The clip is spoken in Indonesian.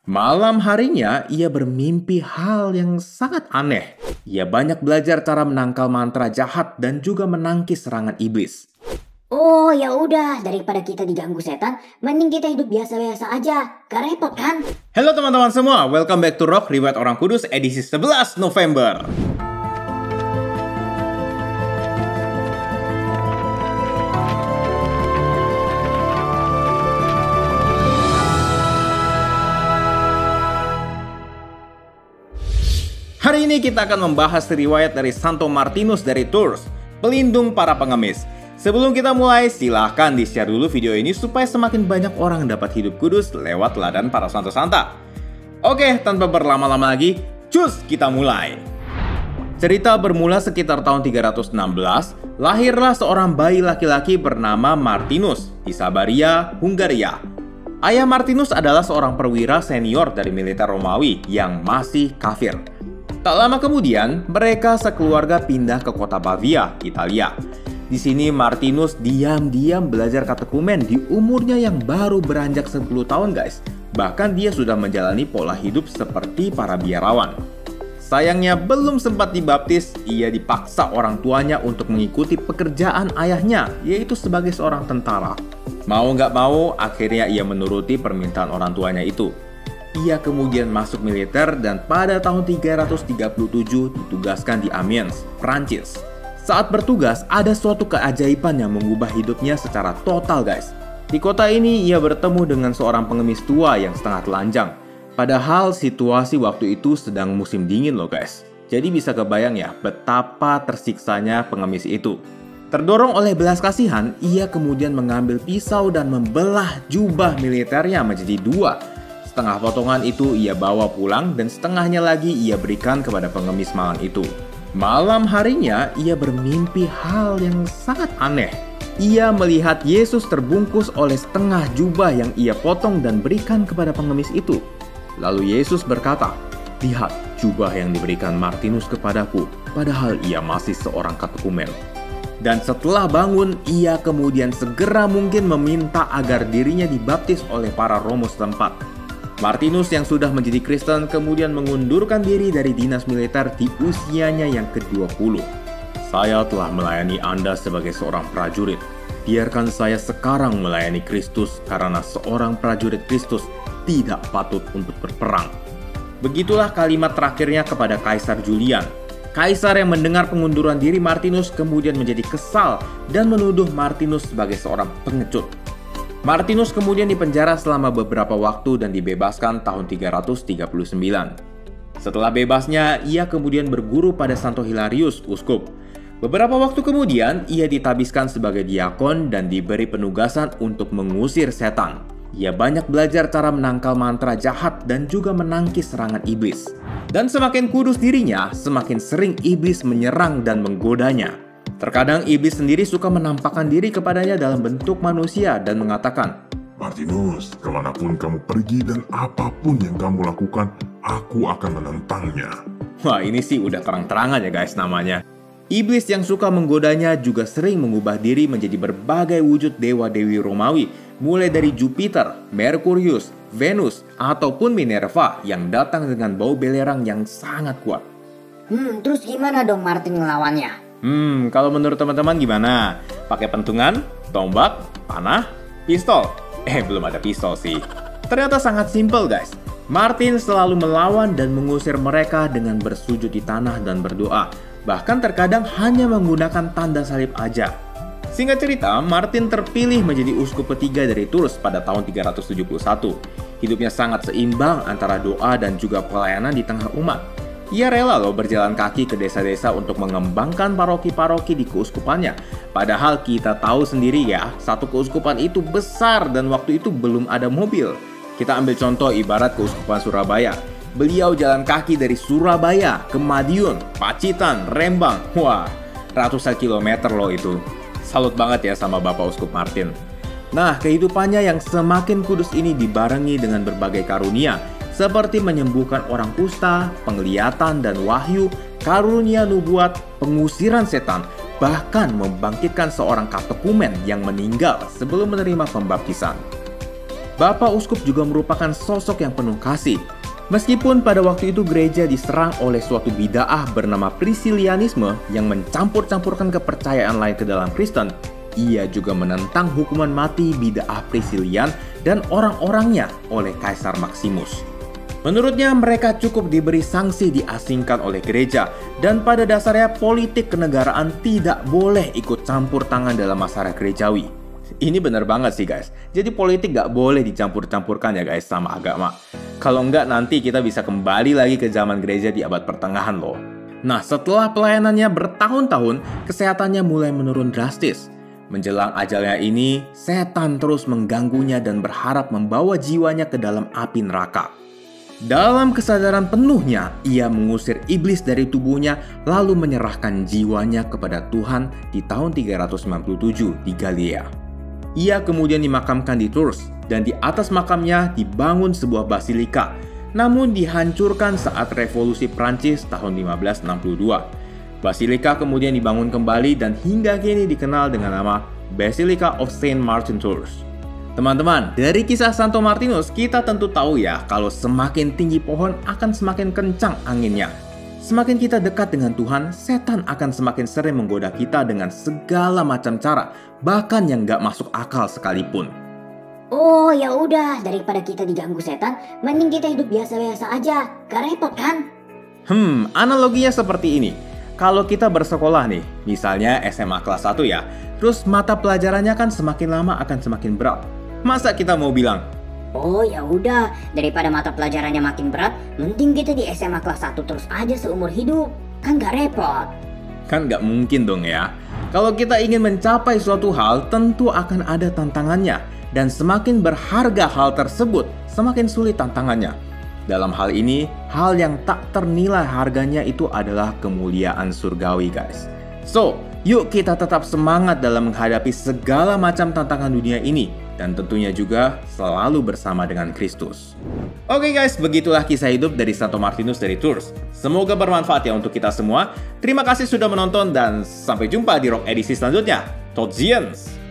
Malam harinya, ia bermimpi hal yang sangat aneh. Ia banyak belajar cara menangkal mantra jahat dan juga menangkis serangan iblis. Oh ya udah, daripada kita diganggu setan, mending kita hidup biasa-biasa aja. Gak repot kan? Halo teman-teman semua, welcome back to Rock Riwayat Orang Kudus edisi 11 November. Hari ini kita akan membahas riwayat dari Santo Martinus dari Tours, pelindung para pengemis. Sebelum kita mulai, silahkan di-share dulu video ini supaya semakin banyak orang dapat hidup kudus lewat teladan para santo-santa. Oke, tanpa berlama-lama lagi, cus kita mulai. Cerita bermula sekitar tahun 316, lahirlah seorang bayi laki-laki bernama Martinus di Sabaria, Hungaria. Ayah Martinus adalah seorang perwira senior dari militer Romawi yang masih kafir. Tak lama kemudian, mereka sekeluarga pindah ke kota Pavia, Italia. Di sini Martinus diam-diam belajar katekumen di umurnya yang baru beranjak 10 tahun guys. Bahkan dia sudah menjalani pola hidup seperti para biarawan. Sayangnya belum sempat dibaptis, ia dipaksa orang tuanya untuk mengikuti pekerjaan ayahnya, yaitu sebagai seorang tentara. Mau nggak mau, akhirnya ia menuruti permintaan orang tuanya itu. Ia kemudian masuk militer dan pada tahun 337 ditugaskan di Amiens, Prancis. Saat bertugas, ada suatu keajaiban yang mengubah hidupnya secara total guys. Di kota ini, ia bertemu dengan seorang pengemis tua yang setengah telanjang. Padahal situasi waktu itu sedang musim dingin loh guys. Jadi bisa kebayang ya betapa tersiksanya pengemis itu. Terdorong oleh belas kasihan, ia kemudian mengambil pisau dan membelah jubah militernya menjadi dua. Setengah potongan itu ia bawa pulang dan setengahnya lagi ia berikan kepada pengemis malang itu. Malam harinya ia bermimpi hal yang sangat aneh. Ia melihat Yesus terbungkus oleh setengah jubah yang ia potong dan berikan kepada pengemis itu. Lalu Yesus berkata, "Lihat jubah yang diberikan Martinus kepadaku, padahal ia masih seorang katekumen." Dan setelah bangun, ia kemudian segera mungkin meminta agar dirinya dibaptis oleh para romo setempat. Martinus yang sudah menjadi Kristen kemudian mengundurkan diri dari dinas militer di usianya yang ke-20. "Saya telah melayani Anda sebagai seorang prajurit. Biarkan saya sekarang melayani Kristus karena seorang prajurit Kristus tidak patut untuk berperang." Begitulah kalimat terakhirnya kepada Kaisar Julian. Kaisar yang mendengar pengunduran diri Martinus kemudian menjadi kesal dan menuduh Martinus sebagai seorang pengecut. Martinus kemudian dipenjara selama beberapa waktu dan dibebaskan tahun 339. Setelah bebasnya, ia kemudian berguru pada Santo Hilarius, uskup. Beberapa waktu kemudian, ia ditabiskan sebagai diakon dan diberi penugasan untuk mengusir setan. Ia banyak belajar cara menangkal mantra jahat dan juga menangkis serangan iblis. Dan semakin kudus dirinya, semakin sering iblis menyerang dan menggodanya. Terkadang iblis sendiri suka menampakkan diri kepadanya dalam bentuk manusia dan mengatakan, "Martinus, kemanapun kamu pergi dan apapun yang kamu lakukan, aku akan menentangnya." Wah, ini sih udah terang-terangan ya guys namanya. Iblis yang suka menggodanya juga sering mengubah diri menjadi berbagai wujud dewa-dewi Romawi, mulai dari Jupiter, Merkurius, Venus, ataupun Minerva yang datang dengan bau belerang yang sangat kuat. Terus gimana dong Martin ngelawannya? Kalau menurut teman-teman gimana? Pakai pentungan, tombak, panah, pistol? Belum ada pistol sih. Ternyata sangat simpel guys. Martin selalu melawan dan mengusir mereka dengan bersujud di tanah dan berdoa. Bahkan terkadang hanya menggunakan tanda salib aja. Singkat cerita, Martin terpilih menjadi uskup ketiga dari Tours pada tahun 371. Hidupnya sangat seimbang antara doa dan juga pelayanan di tengah umat. Ia rela loh berjalan kaki ke desa-desa untuk mengembangkan paroki-paroki di keuskupannya. Padahal kita tahu sendiri ya, satu keuskupan itu besar dan waktu itu belum ada mobil. Kita ambil contoh ibarat keuskupan Surabaya. Beliau jalan kaki dari Surabaya ke Madiun, Pacitan, Rembang. Wah, ratusan kilometer loh itu. Salut banget ya sama Bapak Uskup Martin. Nah, kehidupannya yang semakin kudus ini dibarengi dengan berbagai karunia, seperti menyembuhkan orang kusta, penglihatan dan wahyu, karunia nubuat, pengusiran setan, bahkan membangkitkan seorang katekumen yang meninggal sebelum menerima pembaptisan. Bapak Uskup juga merupakan sosok yang penuh kasih. Meskipun pada waktu itu gereja diserang oleh suatu bid'ah bernama Priscillianisme yang mencampur-campurkan kepercayaan lain ke dalam Kristen, ia juga menentang hukuman mati bid'ah Priscillian dan orang-orangnya oleh Kaisar Maximus. Menurutnya mereka cukup diberi sanksi diasingkan oleh gereja, dan pada dasarnya politik kenegaraan tidak boleh ikut campur tangan dalam masalah gerejawi. Ini bener banget sih guys, jadi politik gak boleh dicampur-campurkan ya guys sama agama. Kalau enggak nanti kita bisa kembali lagi ke zaman gereja di abad pertengahan loh. Nah, setelah pelayanannya bertahun-tahun, kesehatannya mulai menurun drastis. Menjelang ajalnya ini, setan terus mengganggunya dan berharap membawa jiwanya ke dalam api neraka. Dalam kesadaran penuhnya, ia mengusir iblis dari tubuhnya lalu menyerahkan jiwanya kepada Tuhan di tahun 397 di Galilea. Ia kemudian dimakamkan di Tours, dan di atas makamnya dibangun sebuah basilika, namun dihancurkan saat revolusi Prancis tahun 1562. Basilika kemudian dibangun kembali dan hingga kini dikenal dengan nama Basilica of Saint Martin Tours. Teman-teman, dari kisah Santo Martinus kita tentu tahu ya kalau semakin tinggi pohon akan semakin kencang anginnya. Semakin kita dekat dengan Tuhan, setan akan semakin sering menggoda kita dengan segala macam cara, bahkan yang gak masuk akal sekalipun. Oh ya udah, daripada kita diganggu setan, mending kita hidup biasa-biasa aja. Gak repot kan? Analoginya seperti ini. Kalau kita bersekolah nih, misalnya SMA kelas 1 ya, terus mata pelajarannya kan semakin lama akan semakin berat. Masa kita mau bilang, oh ya udah, daripada mata pelajarannya makin berat, mending kita di SMA kelas 1 terus aja seumur hidup. Kan gak repot. kan gak mungkin dong ya. Kalau kita ingin mencapai suatu hal, tentu akan ada tantangannya. Dan semakin berharga hal tersebut, semakin sulit tantangannya. Dalam hal ini, hal yang tak ternilai harganya itu adalah kemuliaan surgawi guys. So, yuk kita tetap semangat dalam menghadapi segala macam tantangan dunia ini. Dan tentunya juga selalu bersama dengan Kristus. Oke guys, begitulah kisah hidup dari Santo Martinus dari Tours. Semoga bermanfaat ya untuk kita semua. Terima kasih sudah menonton dan sampai jumpa di Rock edisi selanjutnya. Tot ziens!